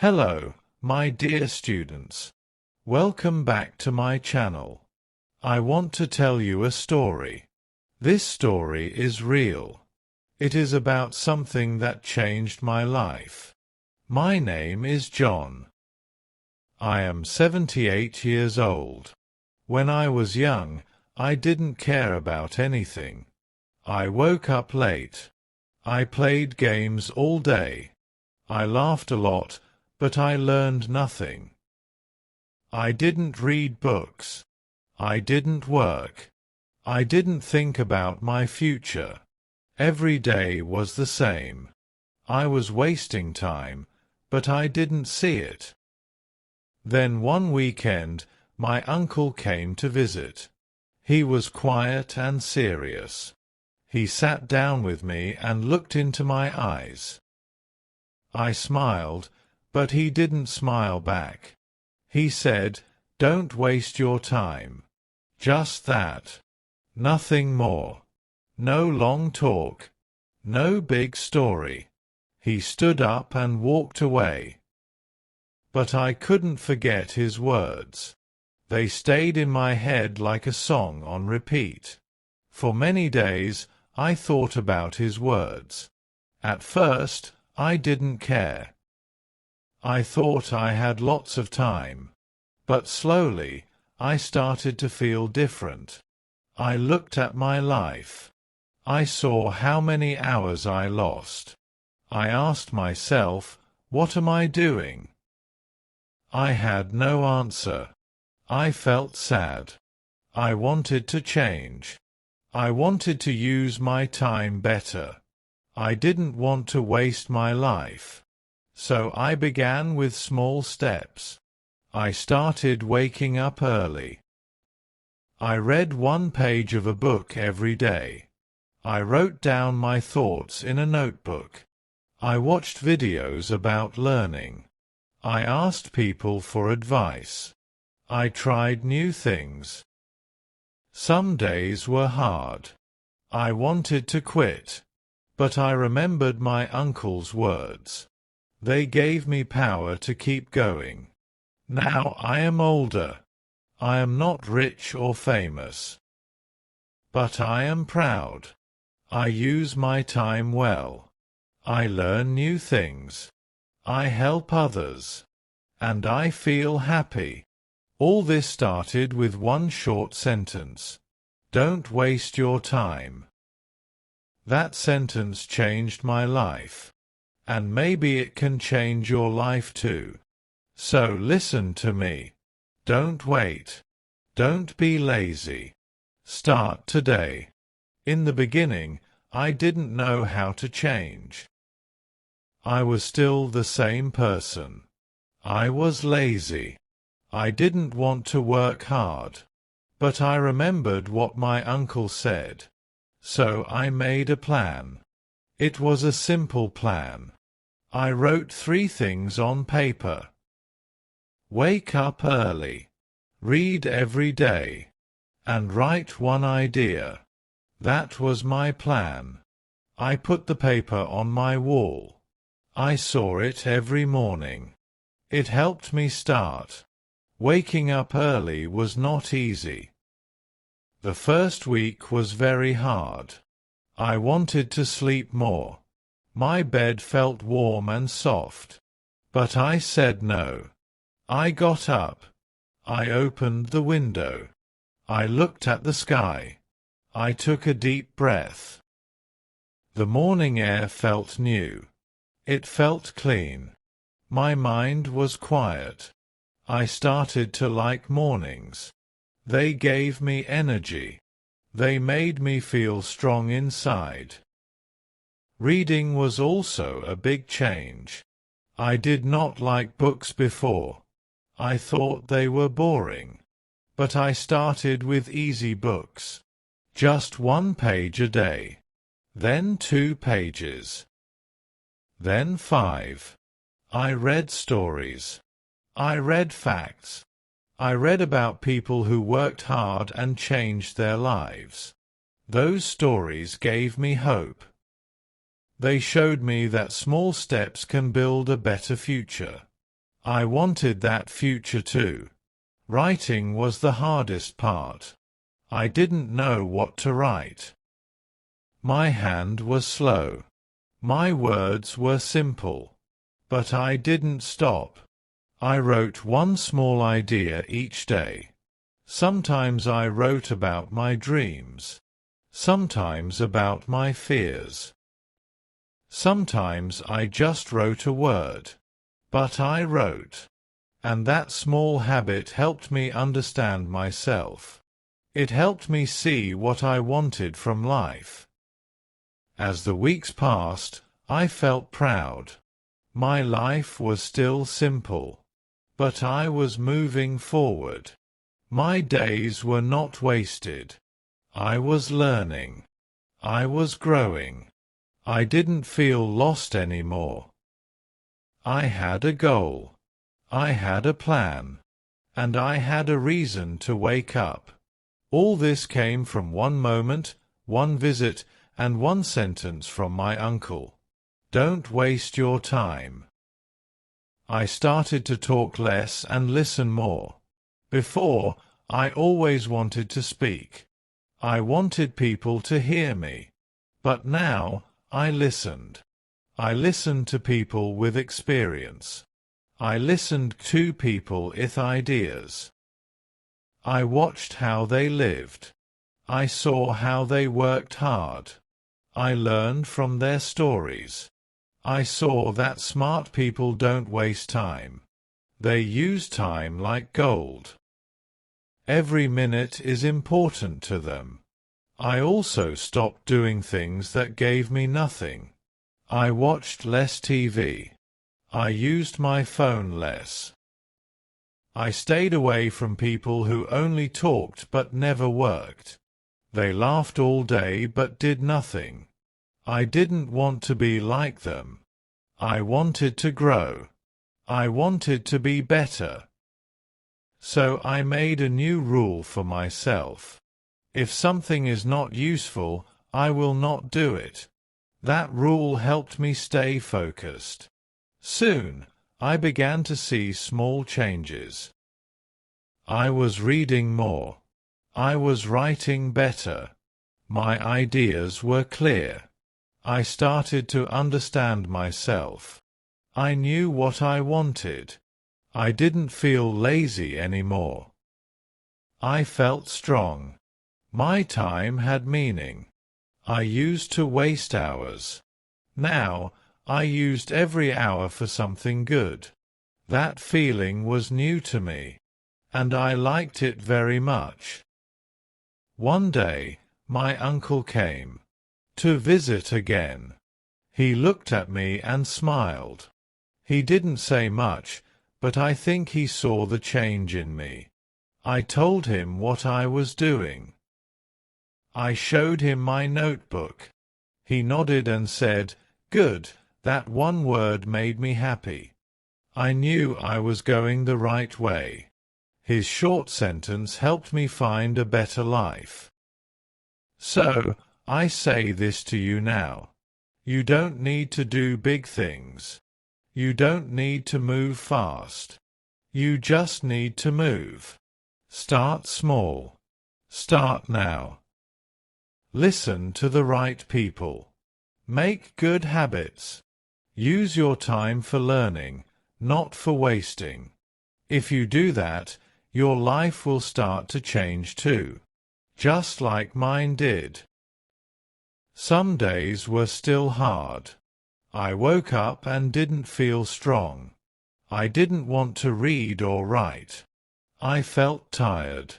Hello, my dear students. Welcome back to my channel. I want to tell you a story. This story is real. It is about something that changed my life. My name is John. I am 78 years old. When I was young, I didn't care about anything. I woke up late. I played games all day. I laughed a lot, but I learned nothing. I didn't read books. I didn't work. I didn't think about my future. Every day was the same. I was wasting time, but I didn't see it. Then one weekend, my uncle came to visit. He was quiet and serious. He sat down with me and looked into my eyes. I smiled, but he didn't smile back. He said, "Don't waste your time." Just that. Nothing more. No long talk. No big story. He stood up and walked away. But I couldn't forget his words. They stayed in my head like a song on repeat. For many days, I thought about his words. At first, I didn't care. I thought I had lots of time. But slowly, I started to feel different. I looked at my life. I saw how many hours I lost. I asked myself, what am I doing? I had no answer. I felt sad. I wanted to change. I wanted to use my time better. I didn't want to waste my life. So I began with small steps. I started waking up early. I read one page of a book every day. I wrote down my thoughts in a notebook. I watched videos about learning. I asked people for advice. I tried new things. Some days were hard. I wanted to quit. But I remembered my uncle's words. They gave me power to keep going. Now I am older. I am not rich or famous. But I am proud. I use my time well. I learn new things. I help others. And I feel happy. All this started with one short sentence. Don't waste your time. That sentence changed my life. And maybe it can change your life too. So listen to me. Don't wait. Don't be lazy. Start today. In the beginning, I didn't know how to change. I was still the same person. I was lazy. I didn't want to work hard. But I remembered what my uncle said. So I made a plan. It was a simple plan. I wrote 3 things on paper. Wake up early. Read every day. And write one idea. That was my plan. I put the paper on my wall. I saw it every morning. It helped me start. Waking up early was not easy. The first week was very hard. I wanted to sleep more. My bed felt warm and soft. But I said no. I got up. I opened the window. I looked at the sky. I took a deep breath. The morning air felt new. It felt clean. My mind was quiet. I started to like mornings. They gave me energy. They made me feel strong inside. Reading was also a big change. I did not like books before. I thought they were boring. But I started with easy books. Just 1 page a day. Then 2 pages. Then 5. I read stories. I read facts. I read about people who worked hard and changed their lives. Those stories gave me hope. They showed me that small steps can build a better future. I wanted that future too. Writing was the hardest part. I didn't know what to write. My hand was slow. My words were simple. But I didn't stop. I wrote one small idea each day. Sometimes I wrote about my dreams. Sometimes about my fears. Sometimes I just wrote a word. But I wrote. And that small habit helped me understand myself. It helped me see what I wanted from life. As the weeks passed, I felt proud. My life was still simple. But I was moving forward. My days were not wasted. I was learning. I was growing. I didn't feel lost anymore. I had a goal. I had a plan. And I had a reason to wake up. All this came from one moment, one visit, and one sentence from my uncle. Don't waste your time. I started to talk less and listen more. Before, I always wanted to speak. I wanted people to hear me. But now, I listened. I listened to people with experience. I listened to people with ideas. I watched how they lived. I saw how they worked hard. I learned from their stories. I saw that smart people don't waste time. They use time like gold. Every minute is important to them. I also stopped doing things that gave me nothing. I watched less TV. I used my phone less. I stayed away from people who only talked but never worked. They laughed all day but did nothing. I didn't want to be like them. I wanted to grow. I wanted to be better. So I made a new rule for myself. If something is not useful, I will not do it. That rule helped me stay focused. Soon, I began to see small changes. I was reading more. I was writing better. My ideas were clear. I started to understand myself. I knew what I wanted. I didn't feel lazy anymore. I felt strong. My time had meaning. I used to waste hours. Now, I used every hour for something good. That feeling was new to me, and I liked it very much. One day, my uncle came to visit again. He looked at me and smiled. He didn't say much, but I think he saw the change in me. I told him what I was doing. I showed him my notebook. He nodded and said, "Good, that one word made me happy." I knew I was going the right way. His short sentence helped me find a better life. So, I say this to you now. You don't need to do big things. You don't need to move fast. You just need to move. Start small. Start now. Listen to the right people. Make good habits. Use your time for learning, not for wasting. If you do that, your life will start to change too, just like mine did. Some days were still hard. I woke up and didn't feel strong. I didn't want to read or write. I felt tired.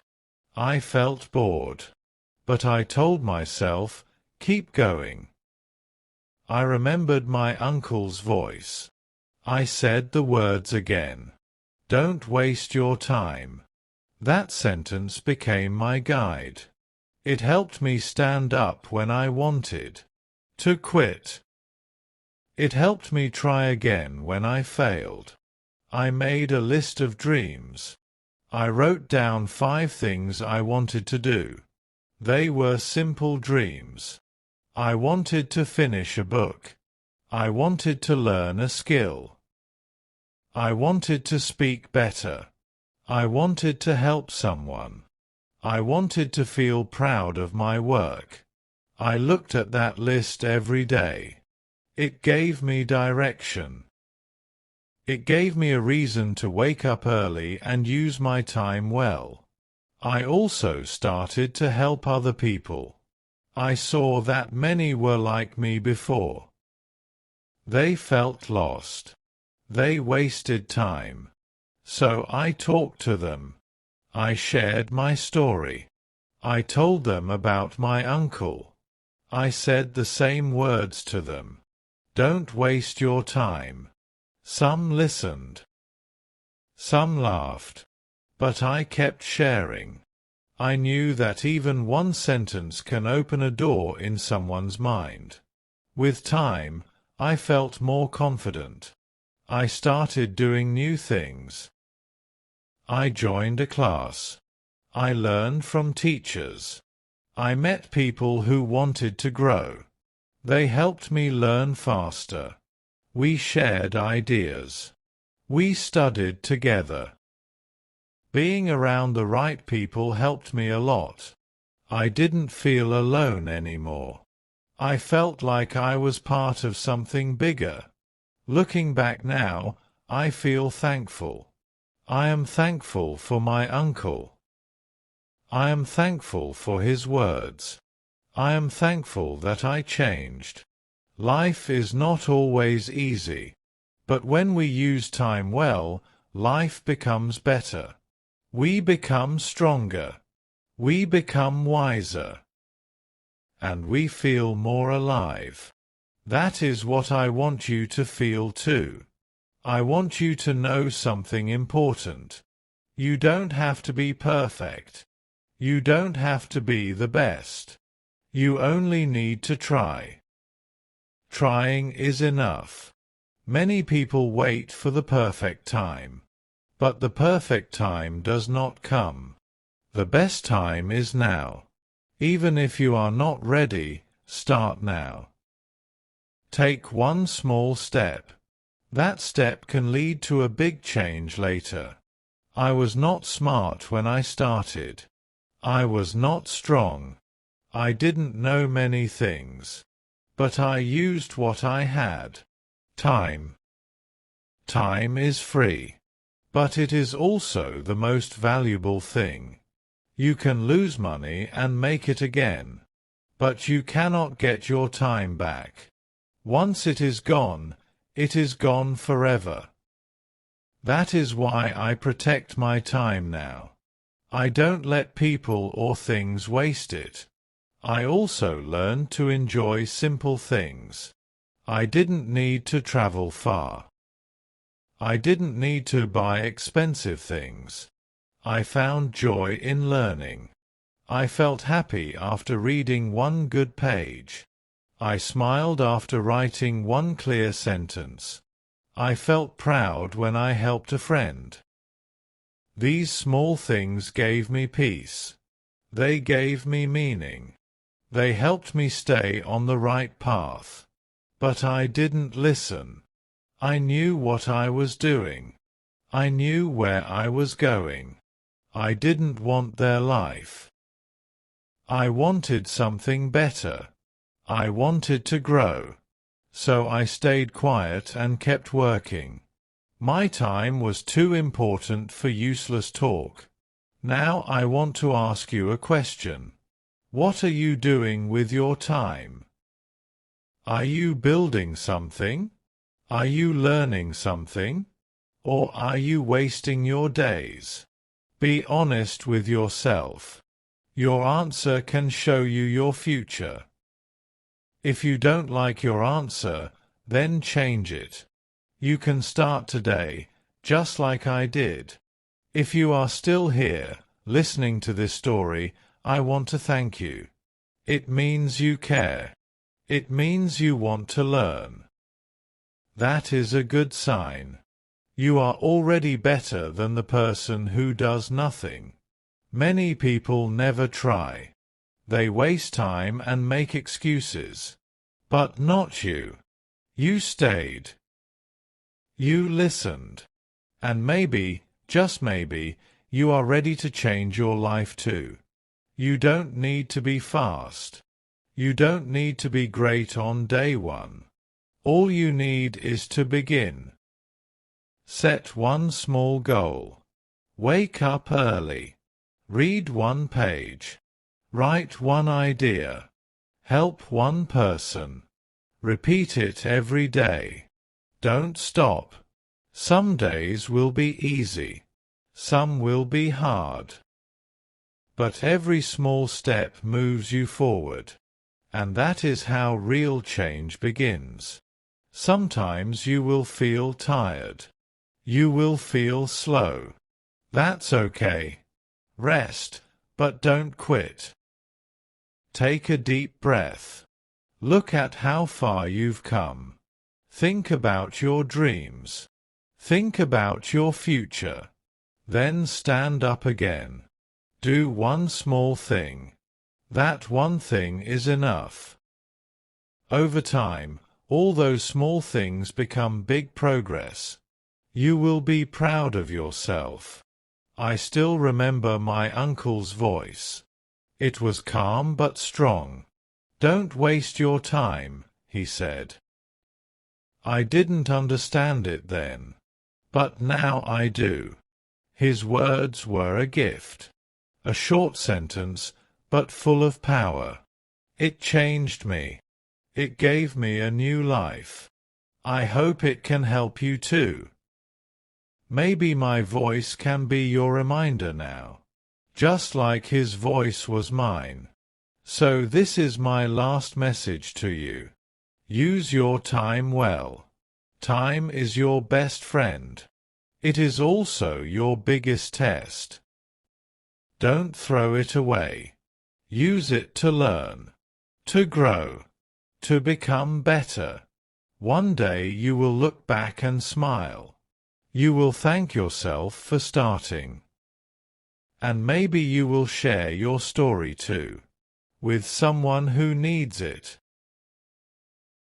I felt bored. But I told myself, keep going. I remembered my uncle's voice. I said the words again. Don't waste your time. That sentence became my guide. It helped me stand up when I wanted to quit. It helped me try again when I failed. I made a list of dreams. I wrote down 5 things I wanted to do. They were simple dreams. I wanted to finish a book. I wanted to learn a skill. I wanted to speak better. I wanted to help someone. I wanted to feel proud of my work. I looked at that list every day. It gave me direction. It gave me a reason to wake up early and use my time well. I also started to help other people. I saw that many were like me before. They felt lost. They wasted time. So I talked to them. I shared my story. I told them about my uncle. I said the same words to them. Don't waste your time. Some listened. Some laughed. But I kept sharing. I knew that even one sentence can open a door in someone's mind. With time, I felt more confident. I started doing new things. I joined a class. I learned from teachers. I met people who wanted to grow. They helped me learn faster. We shared ideas. We studied together. Being around the right people helped me a lot. I didn't feel alone anymore. I felt like I was part of something bigger. Looking back now, I feel thankful. I am thankful for my uncle. I am thankful for his words. I am thankful that I changed. Life is not always easy, but when we use time well, life becomes better. We become stronger. We become wiser. And we feel more alive. That is what I want you to feel too. I want you to know something important. You don't have to be perfect. You don't have to be the best. You only need to try. Trying is enough. Many people wait for the perfect time. But the perfect time does not come. The best time is now. Even if you are not ready, start now. Take one small step. That step can lead to a big change later. I was not smart when I started. I was not strong. I didn't know many things. But I used what I had. Time. Time is free. But it is also the most valuable thing. You can lose money and make it again. But you cannot get your time back. Once it is gone forever. That is why I protect my time now. I don't let people or things waste it. I also learned to enjoy simple things. I didn't need to travel far. I didn't need to buy expensive things. I found joy in learning. I felt happy after reading one good page. I smiled after writing one clear sentence. I felt proud when I helped a friend. These small things gave me peace. They gave me meaning. They helped me stay on the right path. But I didn't listen. I knew what I was doing. I knew where I was going. I didn't want their life. I wanted something better. I wanted to grow. So I stayed quiet and kept working. My time was too important for useless talk. Now I want to ask you a question. What are you doing with your time? Are you building something? Are you learning something? Or are you wasting your days? Be honest with yourself. Your answer can show you your future. If you don't like your answer, then change it. You can start today, just like I did. If you are still here, listening to this story, I want to thank you. It means you care. It means you want to learn. That is a good sign. You are already better than the person who does nothing. Many people never try. They waste time and make excuses. But not you. You stayed. You listened. And maybe, just maybe, you are ready to change your life too. You don't need to be fast. You don't need to be great on day one. All you need is to begin. Set one small goal. Wake up early. Read one page. Write one idea. Help one person. Repeat it every day. Don't stop. Some days will be easy. Some will be hard. But every small step moves you forward. And that is how real change begins. Sometimes you will feel tired. You will feel slow. That's okay. Rest, but don't quit. Take a deep breath. Look at how far you've come. Think about your dreams. Think about your future. Then stand up again. Do one small thing. That one thing is enough. Over time, all those small things become big progress. You will be proud of yourself. I still remember my uncle's voice. It was calm but strong. Don't waste your time, he said. I didn't understand it then, but now I do. His words were a gift. A short sentence, but full of power. It changed me. It gave me a new life. I hope it can help you too. Maybe my voice can be your reminder now, just like his voice was mine. So this is my last message to you. Use your time well. Time is your best friend. It is also your biggest test. Don't throw it away. Use it to learn, to grow, to become better. One day you will look back and smile. You will thank yourself for starting. And maybe you will share your story too, with someone who needs it.